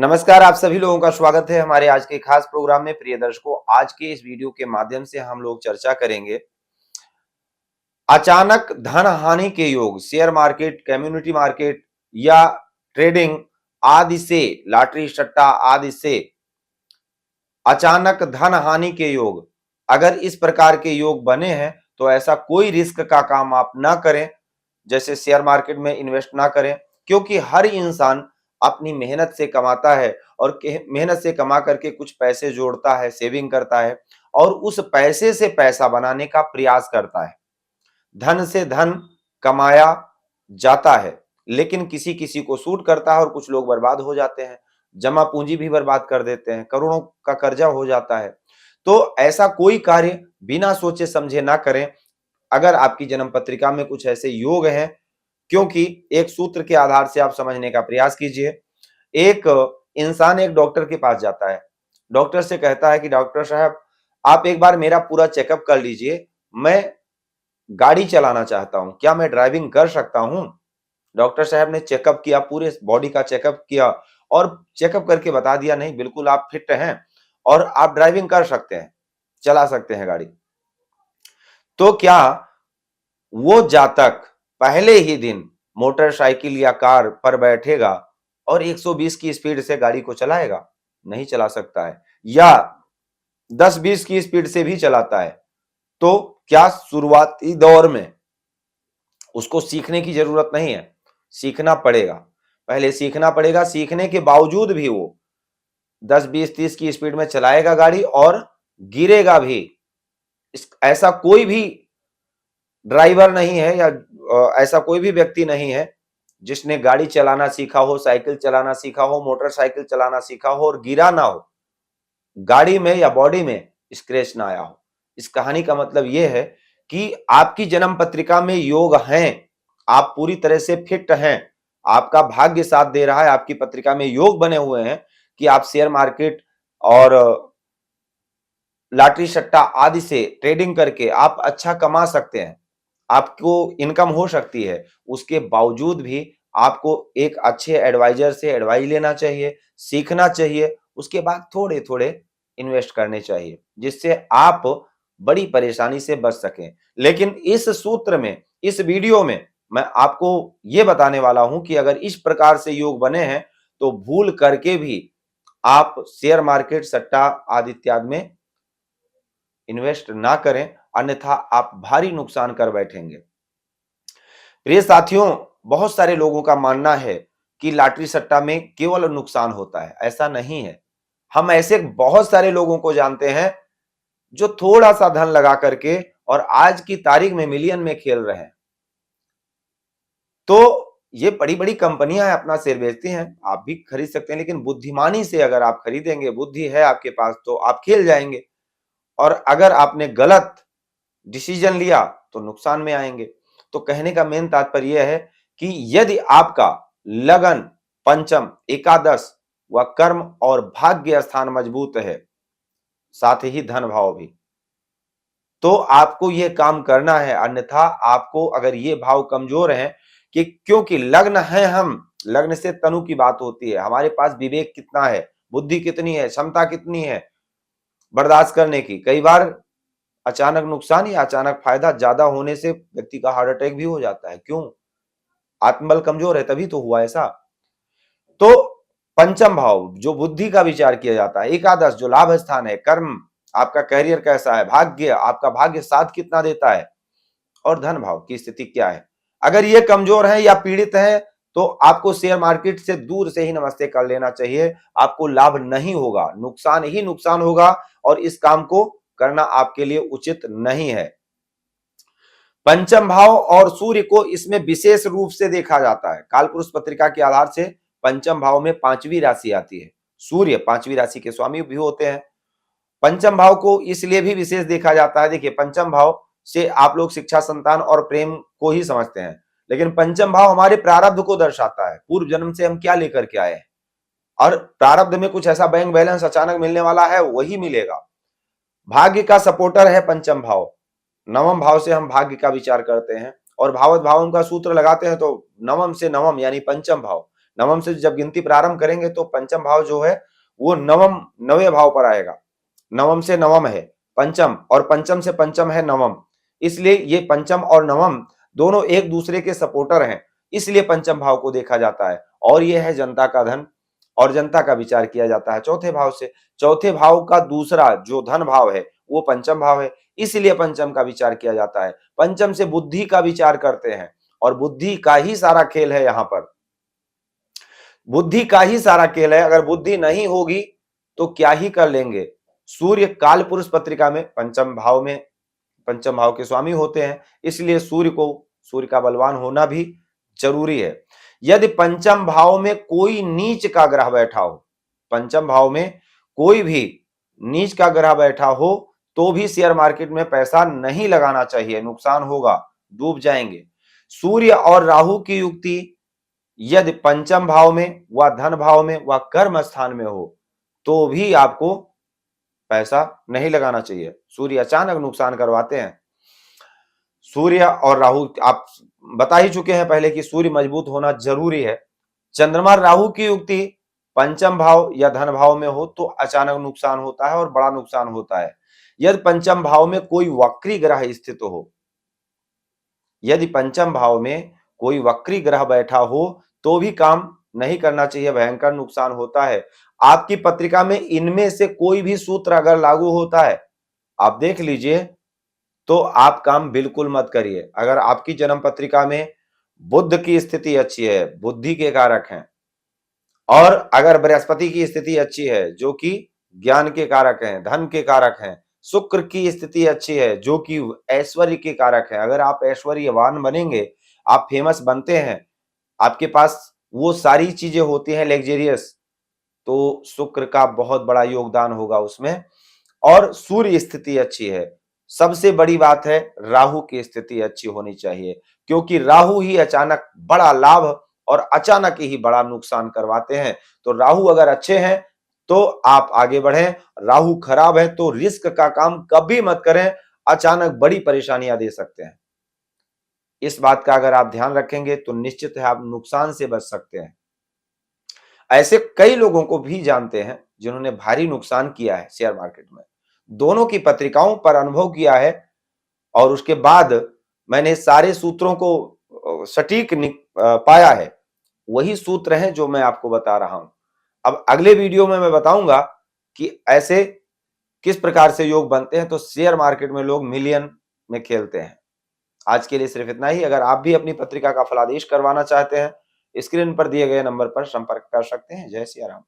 नमस्कार, आप सभी लोगों का स्वागत है हमारे आज के खास प्रोग्राम में। प्रिय दर्शकों, आज के इस वीडियो के माध्यम से हम लोग चर्चा करेंगे अचानक धन हानि के योग, शेयर मार्केट, कम्युनिटी मार्केट या ट्रेडिंग आदि से, लॉटरी सट्टा आदि से अचानक धन हानि के योग। अगर इस प्रकार के योग बने हैं तो ऐसा कोई रिस्क का काम आप ना करें, जैसे शेयर मार्केट में इन्वेस्ट ना करें, क्योंकि हर इंसान अपनी मेहनत से कमाता है और मेहनत से कमा करके कुछ पैसे जोड़ता है, सेविंग करता है और उस पैसे से पैसा बनाने का प्रयास करता है। धन से धन कमाया जाता है, लेकिन किसी किसी को सूट करता है और कुछ लोग बर्बाद हो जाते हैं, जमा पूंजी भी बर्बाद कर देते हैं, करोड़ों का कर्जा हो जाता है। तो ऐसा कोई कार्य बिना सोचे समझे ना करें। अगर आपकी जन्म पत्रिका में कुछ ऐसे योग हैं, क्योंकि एक सूत्र के आधार से आप समझने का प्रयास कीजिए। एक इंसान एक डॉक्टर के पास जाता है, डॉक्टर से कहता है कि डॉक्टर साहब, आप एक बार मेरा पूरा चेकअप कर लीजिए, मैं गाड़ी चलाना चाहता हूं, क्या मैं ड्राइविंग कर सकता हूं? डॉक्टर साहब ने चेकअप किया, पूरे बॉडी का चेकअप किया और चेकअप करके बता दिया, नहीं, बिल्कुल आप फिट हैं और आप ड्राइविंग कर सकते हैं, चला सकते हैं गाड़ी। तो क्या वो जातक पहले ही दिन मोटरसाइकिल या कार पर बैठेगा और 120 की स्पीड से गाड़ी को चलाएगा? नहीं चला सकता है। या 10-20 की स्पीड से भी चलाता है, तो क्या शुरुआती दौर में उसको सीखने की जरूरत नहीं है? सीखना पड़ेगा, पहले सीखना पड़ेगा। सीखने के बावजूद भी वो 10-20-30 की स्पीड में चलाएगा गाड़ी और गिरेगा भी। ऐसा कोई भी ड्राइवर नहीं है या ऐसा कोई भी व्यक्ति नहीं है जिसने गाड़ी चलाना सीखा हो, साइकिल चलाना सीखा हो, मोटरसाइकिल चलाना सीखा हो और गिरा ना हो, गाड़ी में या बॉडी में स्क्रैच ना आया हो। इस कहानी का मतलब यह है कि आपकी जन्म पत्रिका में योग हैं, आप पूरी तरह से फिट हैं, आपका भाग्य साथ दे रहा है, आपकी पत्रिका में योग बने हुए हैं कि आप शेयर मार्केट और लॉटरी सट्टा आदि से ट्रेडिंग करके आप अच्छा कमा सकते हैं, आपको इनकम हो सकती है। उसके बावजूद भी आपको एक अच्छे एडवाइजर से एडवाइस लेना चाहिए, सीखना चाहिए, उसके बाद थोड़े-थोड़े इन्वेस्ट करने चाहिए, जिससे आप बड़ी परेशानी से बच सकें। लेकिन इस सूत्र में, इस वीडियो में मैं आपको ये बताने वाला हूं कि अगर इस प्रकार से योग बने हैं, तो भूल करके भी आप शेयर मार्केट, सट्टा आदि इत्यादि में इन्वेस्ट ना करें, अन्यथा आप भारी नुकसान कर बैठेंगे। प्रिय साथियों, बहुत सारे लोगों का मानना है कि लॉटरी सट्टा में केवल नुकसान होता है। ऐसा नहीं है। हम ऐसे बहुत सारे लोगों को जानते हैं जो थोड़ा सा धन लगा करके और आज की तारीख में मिलियन में खेल रहे हैं। तो ये बड़ी-बड़ी कंपनियां हैं, अपना शेयर बेचती हैं, आप भी खरीद सकते हैं, लेकिन बुद्धिमानी से अगर आप खरीदेंगे, बुद्धि है आपके पास, तो आप खेल जाएंगे। और अगर आपने गलत डिसीजन लिया तो नुकसान में आएंगे। तो कहने का मेन तात्पर्य यह है कि यदि आपका लगन, पंचम, एकादश व कर्म और भाग्य स्थान मजबूत है, साथ ही धन भाव भी, तो आपको यह काम करना है। अन्यथा आपको अगर ये भाव कमजोर हैं, कि क्योंकि लग्न है, हम लग्न से तनु की बात होती है, हमारे पास विवेक कितना है, बुद्धि कितनी है, क्षमता कितनी है बर्दाश्त करने की। कई बार अचानक नुकसान या अचानक फायदा ज्यादा होने से व्यक्ति का हार्ट अटैक भी हो जाता है। क्यों? आत्मबल कमजोर है, तभी तो हुआ ऐसा। तो पंचम भाव जो बुद्धि का विचार किया जाता है, एकादश जो लाभ स्थान है, कर्म आपका करियर कैसा है, भाग्य आपका भाग्य साथ कितना देता है और धन भाव की स्थिति क्या है। अगर ये कमजोर है या पीड़ित है, तो आपको शेयर मार्केट से दूर से ही नमस्ते कर लेना चाहिए। आपको लाभ नहीं होगा, नुकसान ही नुकसान होगा और इस काम को करना आपके लिए उचित नहीं है। पंचम भाव और सूर्य को इसमें विशेष रूप से देखा जाता है। कालपुरुष पत्रिका के आधार से पंचम भाव में पांचवी राशि आती है। सूर्य पांचवी राशि के स्वामी भी होते हैं। पंचम भाव को इसलिए भी विशेष देखा जाता है, देखिए पंचम भाव से आप लोग शिक्षा, संतान और प्रेम को ही समझते हैं, लेकिन पंचम भाव हमारे प्रारब्ध को दर्शाता है, पूर्व जन्म से हम क्या लेकर के आए हैं और प्रारब्ध में कुछ ऐसा बैंक बैलेंस अचानक मिलने वाला है, वही मिलेगा। भाग्य का सपोर्टर है पंचम भाव। नवम भाव से हम भाग्य का विचार करते हैं और भावत भावम का सूत्र लगाते हैं, तो नवम से नवम यानी पंचम भाव, नवम से जब गिनती प्रारंभ करेंगे तो पंचम भाव जो है वो नवे भाव पर आएगा। नवम से नवम है पंचम, और पंचम से पंचम है नवम, इसलिए ये पंचम और नवम दोनों एक दूसरे के सपोर्टर हैं, इसलिए पंचम भाव को देखा जाता है। और ये है जनता का धन, और जनता का विचार किया जाता है चौथे भाव से। चौथे भाव का दूसरा जो धन भाव है वो पंचम भाव है, इसलिए पंचम का विचार किया जाता है। पंचम से बुद्धि का विचार करते हैं, और बुद्धि का ही सारा खेल है यहाँ पर, बुद्धि का ही सारा खेल है। अगर बुद्धि नहीं होगी तो क्या ही कर लेंगे। सूर्य काल पुरुष पत्रिका में पंचम भाव के स्वामी होते हैं, इसलिए सूर्य का बलवान होना भी जरूरी है। यदि पंचम भाव में कोई नीच का ग्रह बैठा हो, पंचम भाव में कोई भी नीच का ग्रह बैठा हो तो भी शेयर मार्केट में पैसा नहीं लगाना चाहिए, नुकसान होगा, डूब जाएंगे। सूर्य और राहु की युक्ति यदि पंचम भाव में व धन भाव में व कर्म स्थान में हो तो भी आपको पैसा नहीं लगाना चाहिए। सूर्य अचानक नुकसान करवाते हैं। सूर्य और राहु आप बता ही चुके हैं पहले कि सूर्य मजबूत होना जरूरी है। चंद्रमा राहु की युक्ति पंचम भाव या धन भाव में हो तो अचानक नुकसान होता है और बड़ा नुकसान होता है। यदि पंचम भाव में कोई वक्री ग्रह स्थित हो, यदि पंचम भाव में कोई वक्री ग्रह बैठा हो तो भी काम नहीं करना चाहिए, भयंकर नुकसान होता है। आपकी पत्रिका में इनमें से कोई भी सूत्र अगर लागू होता है, आप देख लीजिए, तो आप काम बिल्कुल मत करिए। अगर आपकी जन्म पत्रिका में बुध की स्थिति अच्छी है, बुद्धि के कारक हैं, और अगर बृहस्पति की स्थिति अच्छी है जो कि ज्ञान के कारक हैं, धन के कारक हैं, शुक्र की स्थिति अच्छी है जो कि ऐश्वर्य के कारक है, अगर आप ऐश्वर्यवान बनेंगे, आप फेमस बनते हैं, आपके पास वो सारी चीजें होती हैं लग्जेरियस, तो शुक्र का बहुत बड़ा योगदान होगा उसमें। और सूर्य स्थिति अच्छी है। सबसे बड़ी बात है राहु की स्थिति अच्छी होनी चाहिए, क्योंकि राहु ही अचानक बड़ा लाभ और अचानक ही बड़ा नुकसान करवाते हैं। तो राहु अगर अच्छे हैं तो आप आगे बढ़ें, राहु खराब है तो रिस्क का काम कभी मत करें, अचानक बड़ी परेशानियां दे सकते हैं। इस बात का अगर आप ध्यान रखेंगे तो निश्चित है आप नुकसान से बच सकते हैं। ऐसे कई लोगों को भी जानते हैं जिन्होंने भारी नुकसान किया है शेयर मार्केट में, दोनों की पत्रिकाओं पर अनुभव किया है, और उसके बाद मैंने सारे सूत्रों को सटीक पाया है। वही सूत्र हैं जो मैं आपको बता रहा हूं। अब अगले वीडियो में मैं बताऊंगा कि ऐसे किस प्रकार से योग बनते हैं, तो शेयर मार्केट में लोग मिलियन में खेलते हैं। आज के लिए सिर्फ इतना ही। अगर आप भी अपनी पत्रिका का फलादेश करवाना चाहते हैं, स्क्रीन पर दिए गए नंबर पर संपर्क कर सकते हैं। जय सिया राम।